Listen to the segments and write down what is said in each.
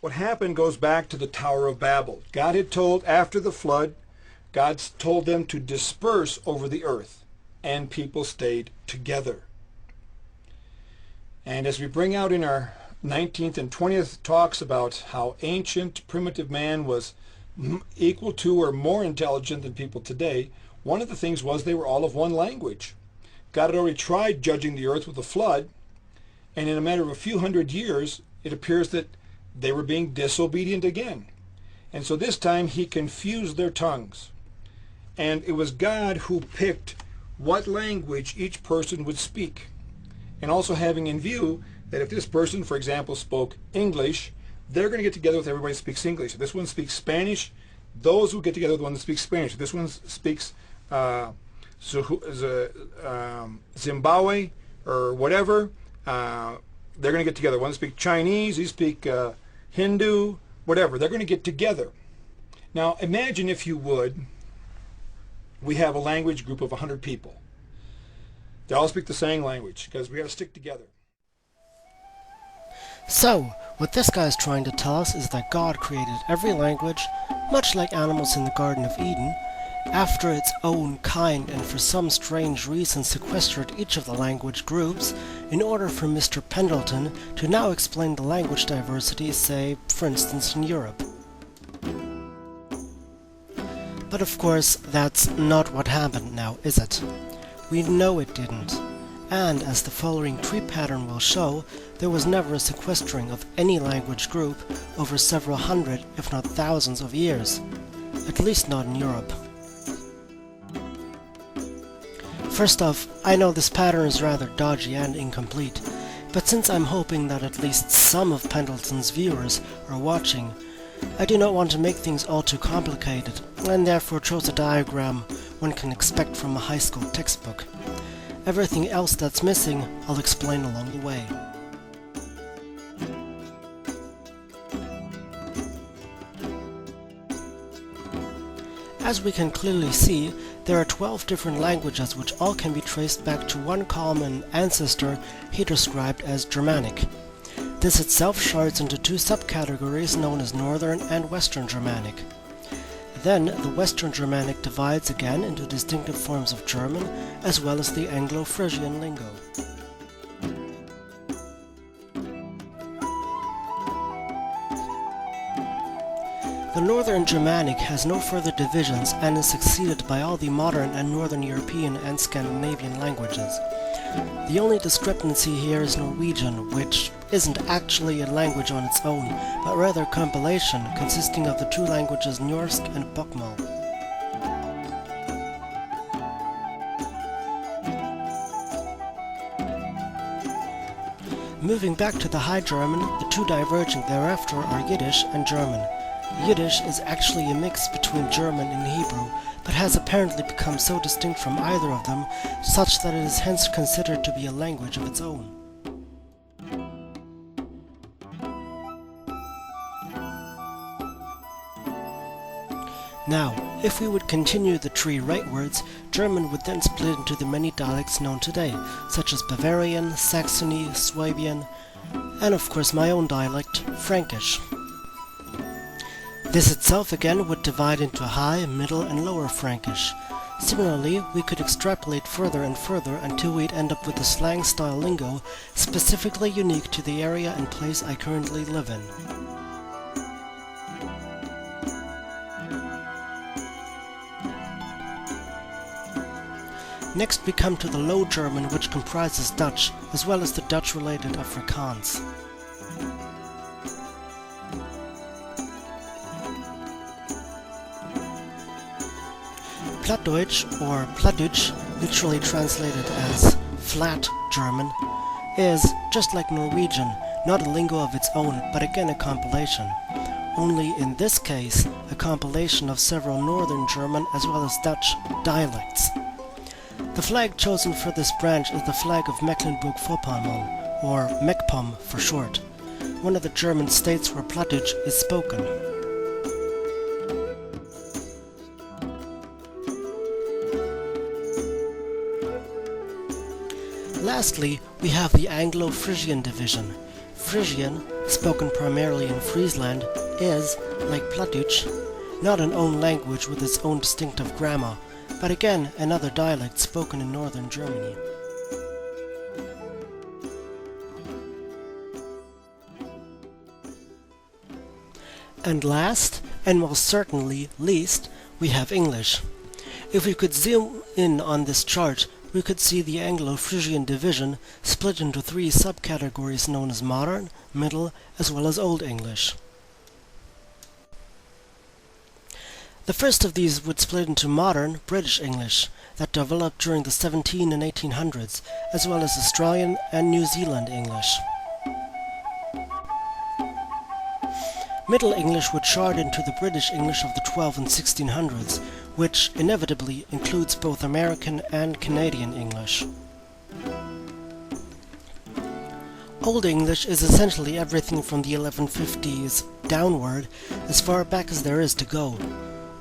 What happened goes back to the Tower of Babel. God had told, after the flood, God told them to disperse over the earth, and people stayed together. And as we bring out in our 19th and 20th talks about how ancient primitive man was equal to or more intelligent than people today, one of the things was they were all of one language. God had already tried judging the earth with a flood, and in a matter of a few hundred years, it appears that they were being disobedient again. And so this time he confused their tongues. And it was God who picked what language each person would speak. And also having in view that if this person, for example, spoke English, they're going to get together with everybody who speaks English. If this one speaks Spanish, those who get together with the one that speaks Spanish. If this one speaks Zimbabwe or whatever, they're going to get together. One speak Chinese, you speak Hindu, whatever. They're going to get together. Now imagine, if you would, we have a language group of 100 people. They all speak the same language because we got to stick together. So, what this guy is trying to tell us is that God created every language, much like animals in the Garden of Eden, after its own kind, and for some strange reason sequestered each of the language groups in order for Mr. Pendleton to now explain the language diversity, say, for instance, in Europe. But of course, that's not what happened now, is it? We know it didn't. And as the following tree pattern will show, there was never a sequestering of any language group over several hundred, if not thousands of years. At least not in Europe. First off, I know this pattern is rather dodgy and incomplete, but since I'm hoping that at least some of Pendleton's viewers are watching, I do not want to make things all too complicated, and therefore chose a diagram one can expect from a high school textbook. Everything else that's missing, I'll explain along the way. As we can clearly see, there are 12 different languages which all can be traced back to one common ancestor he described as Germanic. This itself shards into two subcategories known as Northern and Western Germanic. Then the Western Germanic divides again into distinctive forms of German, as well as the Anglo-Frisian lingo. The Northern Germanic has no further divisions and is succeeded by all the modern and Northern European and Scandinavian languages. The only discrepancy here is Norwegian, which isn't actually a language on its own, but rather a compilation consisting of the two languages Norsk and Bokmål. Moving back to the High German, the two diverging thereafter are Yiddish and German. Yiddish is actually a mix between German and Hebrew, but has apparently become so distinct from either of them, such that it is hence considered to be a language of its own. Now, if we would continue the tree rightwards, German would then split into the many dialects known today, such as Bavarian, Saxony, Swabian, and of course my own dialect, Frankish. This itself again would divide into High, Middle and Lower Frankish. Similarly, we could extrapolate further and further until we'd end up with a slang-style lingo specifically unique to the area and place I currently live in. Next we come to the Low German, which comprises Dutch, as well as the Dutch-related Afrikaans. Plattdeutsch, or Plattdeutsch, literally translated as Flat German, is, just like Norwegian, not a lingo of its own, but again a compilation. Only in this case, a compilation of several Northern German as well as Dutch dialects. The flag chosen for this branch is the flag of Mecklenburg-Vorpommern, or MacPom for short, one of the German states where Plattdeutsch is spoken. Lastly, we have the Anglo-Frisian division. Frisian, spoken primarily in Friesland, is, like Plattdeutsch, not an own language with its own distinctive grammar, but again another dialect spoken in northern Germany. And last, and most certainly least, we have English. If we could zoom in on this chart, we could see the Anglo-Frisian division split into three subcategories known as Modern, Middle, as well as Old English. The first of these would split into Modern British English, that developed during the 1700s and 1800s, as well as Australian and New Zealand English. Middle English would chart into the British English of the 12 and 1600s, which inevitably includes both American and Canadian English. Old English is essentially everything from the 1150s downward, as far back as there is to go.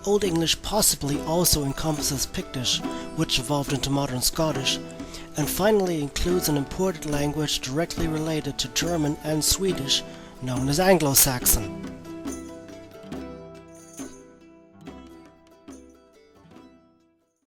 Old English possibly also encompasses Pictish, which evolved into Modern Scottish, and finally includes an imported language directly related to German and Swedish, known as Anglo-Saxon.